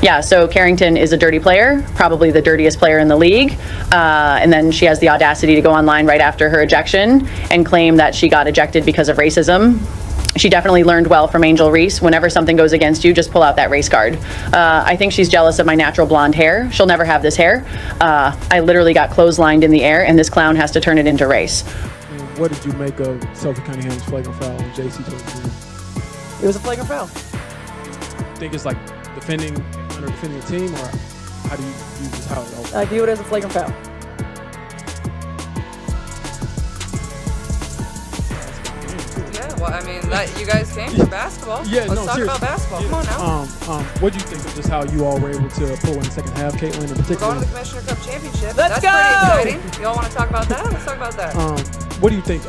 Yeah, so Carrington is a dirty player, probably the dirtiest player in the league. And then she has the audacity to go online right after her ejection and claim that she got ejected because of racism. She definitely learned well from Angel Reese. Whenever something goes against you, just pull out that race card. I think she's jealous of my natural blonde hair. She'll never have this hair. I literally got clotheslined in the air, and this clown has to turn it into race. And what did you make of Sophie Cunningham's flagrant foul on JC Jones? It was a flagrant foul. I think it's like defending the team, or how do you view this? How I view it as a flagrant foul. Yeah, well, I mean, you guys came for basketball. Yeah, Let's talk about basketball. Yeah. Come on now. What do you think of just how you all were able to pull in the second half, Caitlin, in particular? We're going to the Commissioner Cup Championship. Let's That's go! pretty exciting. Y'all want to talk about that? Let's talk about that. What do you think,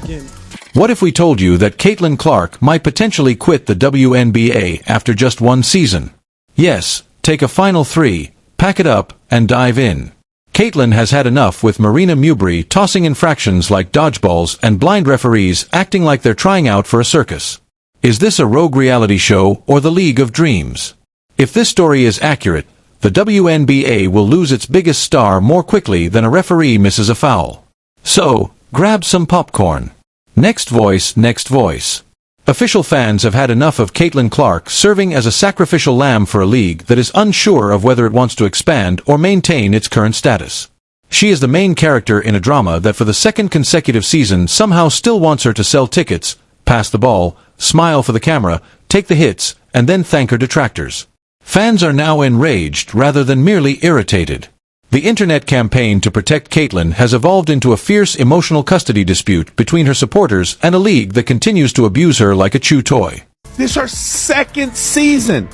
again? What if we told you that Caitlin Clark might potentially quit the WNBA after just one season? Yes, take a final 3, pack it up, and dive in. Caitlin has had enough with Marina Mewbury tossing infractions like dodgeballs and blind referees acting like they're trying out for a circus. Is this a rogue reality show or the League of Dreams? If this story is accurate, the WNBA will lose its biggest star more quickly than a referee misses a foul. So, grab some popcorn. Next voice, next voice. Official fans have had enough of Caitlin Clark serving as a sacrificial lamb for a league that is unsure of whether it wants to expand or maintain its current status. She is the main character in a drama that for the second consecutive season somehow still wants her to sell tickets, pass the ball, smile for the camera, take the hits, and then thank her detractors. Fans are now enraged rather than merely irritated. The internet campaign to protect Caitlin has evolved into a fierce emotional custody dispute between her supporters and a league that continues to abuse her like a chew toy. This is her second season.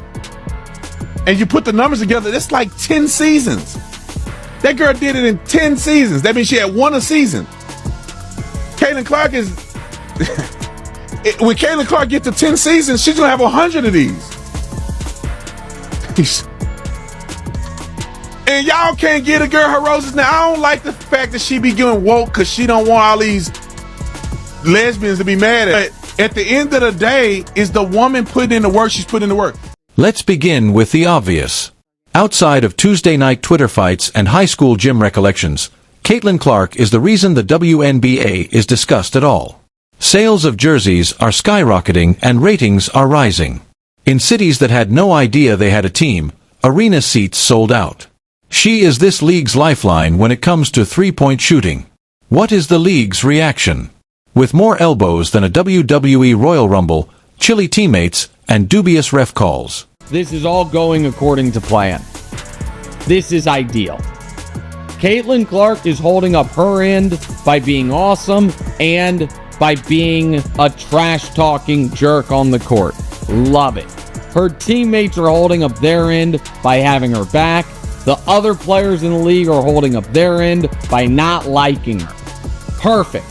And you put the numbers together, that's like 10 seasons. That girl did it in 10 seasons. That means she had one a season. Caitlin Clark is... when Caitlin Clark gets to 10 seasons, she's going to have 100 of these. And y'all can't get a girl her roses. Now, I don't like the fact that she be getting woke because she don't want all these lesbians to be mad at her. But at the end of the day, is the woman putting in the work she's putting in the work. Let's begin with the obvious. Outside of Tuesday night Twitter fights and high school gym recollections, Caitlin Clark is the reason the WNBA is discussed at all. Sales of jerseys are skyrocketing and ratings are rising. In cities that had no idea they had a team, arena seats sold out. She is this league's lifeline when it comes to three-point shooting. What is the league's reaction? With more elbows than a WWE Royal Rumble, chilly teammates, and dubious ref calls. This is all going according to plan. This is ideal. Caitlin Clark is holding up her end by being awesome and by being a trash-talking jerk on the court. Love it. Her teammates are holding up their end by having her back. The other players in the league are holding up their end by not liking her. Perfect.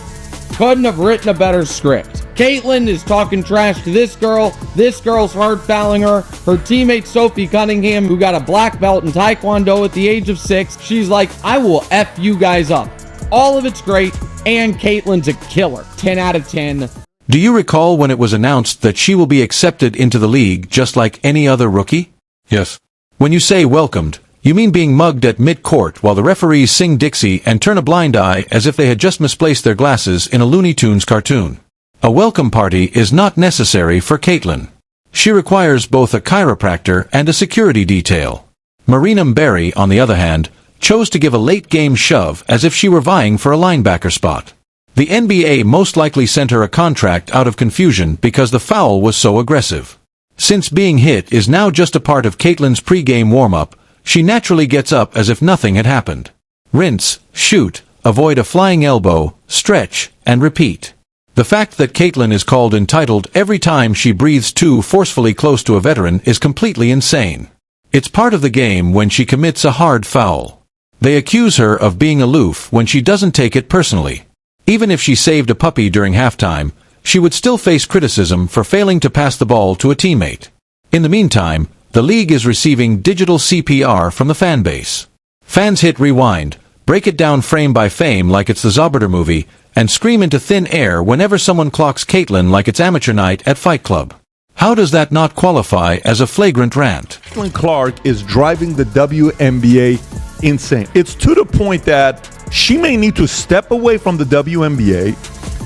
Couldn't have written a better script. Caitlin is talking trash to this girl. This girl's hard fouling her. Her teammate Sophie Cunningham, who got a black belt in Taekwondo at the age of 6, she's like, I will F you guys up. All of it's great, and Caitlin's a killer. 10 out of 10. Do you recall when it was announced that she will be accepted into the league just like any other rookie? Yes. When you say welcomed, you mean being mugged at mid-court while the referees sing Dixie and turn a blind eye as if they had just misplaced their glasses in a Looney Tunes cartoon. A welcome party is not necessary for Caitlin. She requires both a chiropractor and a security detail. Marina Mewbury, on the other hand, chose to give a late-game shove as if she were vying for a linebacker spot. The NBA most likely sent her a contract out of confusion because the foul was so aggressive. Since being hit is now just a part of Caitlin's pre-game warm-up, she naturally gets up as if nothing had happened. Rinse, shoot, avoid a flying elbow, stretch, and repeat. The fact that Caitlin is called entitled every time she breathes too forcefully close to a veteran is completely insane. It's part of the game when she commits a hard foul. They accuse her of being aloof when she doesn't take it personally. Even if she saved a puppy during halftime, she would still face criticism for failing to pass the ball to a teammate. In the meantime, the league is receiving digital CPR from the fan base. Fans hit rewind, break it down frame by frame like it's the Zoberter movie, and scream into thin air whenever someone clocks Caitlin like it's amateur night at Fight Club. How does that not qualify as a flagrant rant? Caitlin Clark is driving the WNBA insane. It's to the point that she may need to step away from the WNBA,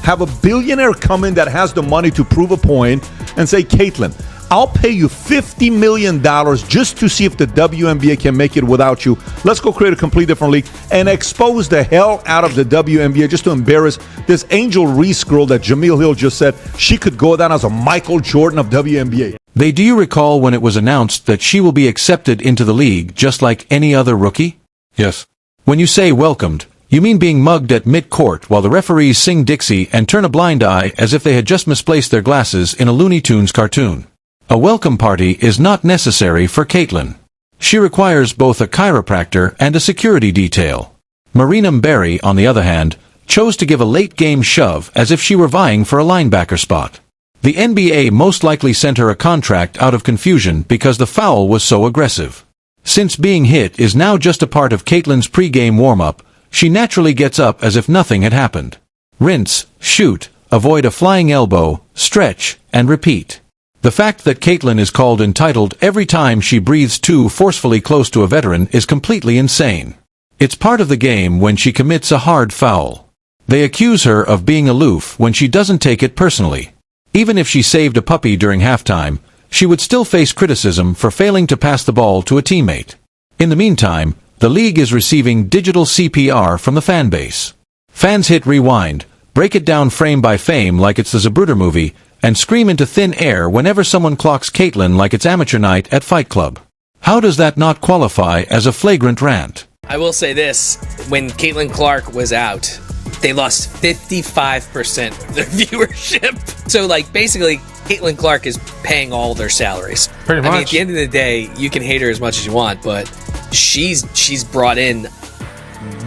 have a billionaire come in that has the money to prove a point, and say, Caitlin, I'll pay you $50 million just to see if the WNBA can make it without you. Let's go create a complete different league and expose the hell out of the WNBA just to embarrass this Angel Reese girl that Jameel Hill just said she could go down as a Michael Jordan of WNBA. Do you recall when it was announced that she will be accepted into the league just like any other rookie? Yes. When you say welcomed, you mean being mugged at mid-court while the referees sing Dixie and turn a blind eye as if they had just misplaced their glasses in a Looney Tunes cartoon. A welcome party is not necessary for Caitlin. She requires both a chiropractor and a security detail. Marina Berry, on the other hand, chose to give a late-game shove as if she were vying for a linebacker spot. The NBA most likely sent her a contract out of confusion because the foul was so aggressive. Since being hit is now just a part of Caitlin's pre-game warm-up, she naturally gets up as if nothing had happened. Rinse, shoot, avoid a flying elbow, stretch, and repeat. The fact that Caitlin is called entitled every time she breathes too forcefully close to a veteran is completely insane. It's part of the game when she commits a hard foul. They accuse her of being aloof when she doesn't take it personally. Even if she saved a puppy during halftime, she would still face criticism for failing to pass the ball to a teammate. In the meantime, the league is receiving digital CPR from the fan base. Fans hit rewind, break it down frame by frame like it's the Zapruder movie, and scream into thin air whenever someone clocks Caitlin like it's amateur night at Fight Club. How does that not qualify as a flagrant rant? I will say this, when Caitlin Clark was out, they lost 55% of their viewership. So, basically, Caitlin Clark is paying all their salaries. Pretty much. I mean, at the end of the day, you can hate her as much as you want, but she's brought in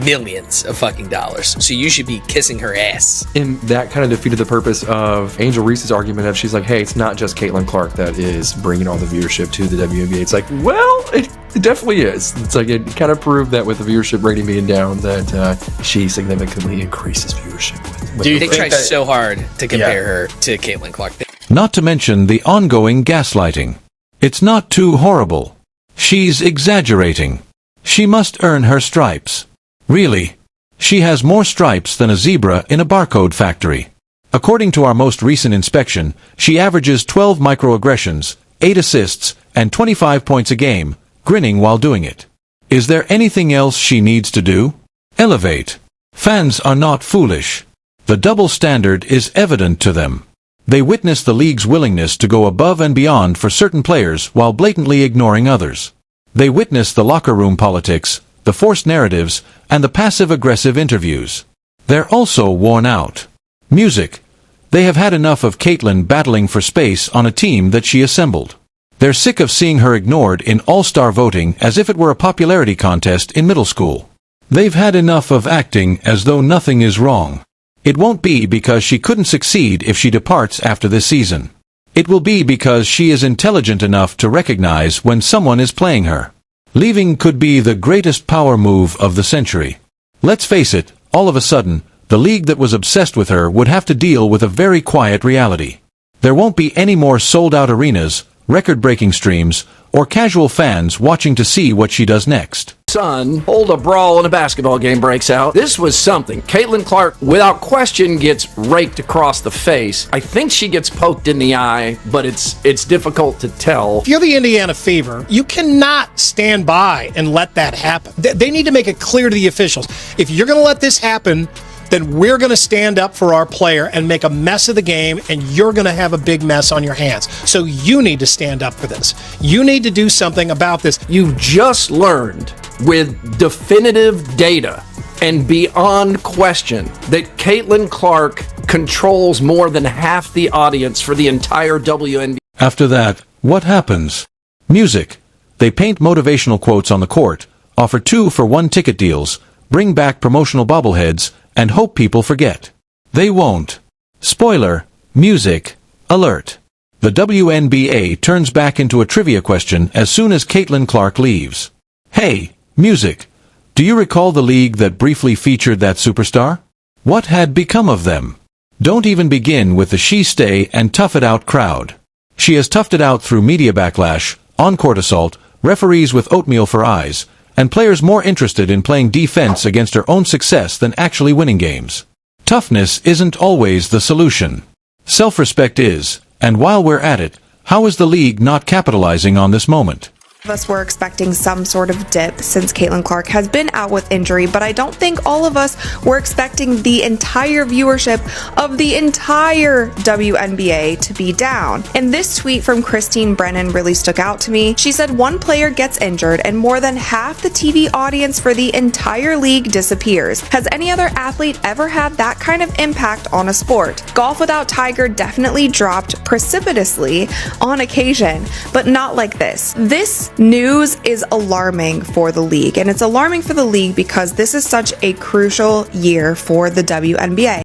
millions of fucking dollars. So you should be kissing her ass. And that kind of defeated the purpose of Angel Reese's argument of she's like, hey, it's not just Caitlin Clark that is bringing all the viewership to the WNBA. It's like, well, it definitely is. It's like it kind of proved that with the viewership rating being down that she significantly increases viewership. They try so hard to compare her to Caitlin Clark. Not to mention the ongoing gaslighting. It's not too horrible. She's exaggerating. She must earn her stripes. Really? She has more stripes than a zebra in a barcode factory. According to our most recent inspection, she averages 12 microaggressions, 8 assists, and 25 points a game, grinning while doing it. Is there anything else she needs to do? Elevate. Fans are not foolish. The double standard is evident to them. They witness the league's willingness to go above and beyond for certain players while blatantly ignoring others. They witness the locker room politics, the forced narratives, and the passive-aggressive interviews. They're also worn out. Music. They have had enough of Caitlin battling for space on a team that she assembled. They're sick of seeing her ignored in all-star voting as if it were a popularity contest in middle school. They've had enough of acting as though nothing is wrong. It won't be because she couldn't succeed if she departs after this season. It will be because she is intelligent enough to recognize when someone is playing her. Leaving could be the greatest power move of the century. Let's face it, all of a sudden, the league that was obsessed with her would have to deal with a very quiet reality. There won't be any more sold-out arenas, record-breaking streams, or casual fans watching to see what she does next. Son, hold a brawl and a basketball game breaks out. This was something. Caitlin Clark, without question, gets raked across the face. I think she gets poked in the eye, but it's difficult to tell. If you're the Indiana Fever, you cannot stand by and let that happen. They need to make it clear to the officials. If you're going to let this happen, then we're going to stand up for our player and make a mess of the game, and you're going to have a big mess on your hands. So you need to stand up for this. You need to do something about this. You've just learned with definitive data and beyond question that Caitlin Clark controls more than half the audience for the entire WNBA. After that, what happens? Music. They paint motivational quotes on the court, offer 2-for-1 ticket deals, bring back promotional bobbleheads, and hope people forget. They won't. Spoiler, music, alert. The WNBA turns back into a trivia question as soon as Caitlin Clark leaves. Hey, music. Do you recall the league that briefly featured that superstar? What had become of them? Don't even begin with the she stay and tough it out crowd. She has toughed it out through media backlash, on-court assault, referees with oatmeal for eyes, and players more interested in playing defense against her own success than actually winning games. Toughness isn't always the solution. Self-respect is, and while we're at it, how is the league not capitalizing on this moment? Of us were expecting some sort of dip since Caitlin Clark has been out with injury, but I don't think all of us were expecting the entire viewership of the entire WNBA to be down. And this tweet from Christine Brennan really stuck out to me. She said, one player gets injured and more than half the TV audience for the entire league disappears. Has any other athlete ever had that kind of impact on a sport? Golf without Tiger definitely dropped precipitously on occasion, but not like this. This news is alarming for the league, and it's alarming for the league because this is such a crucial year for the WNBA.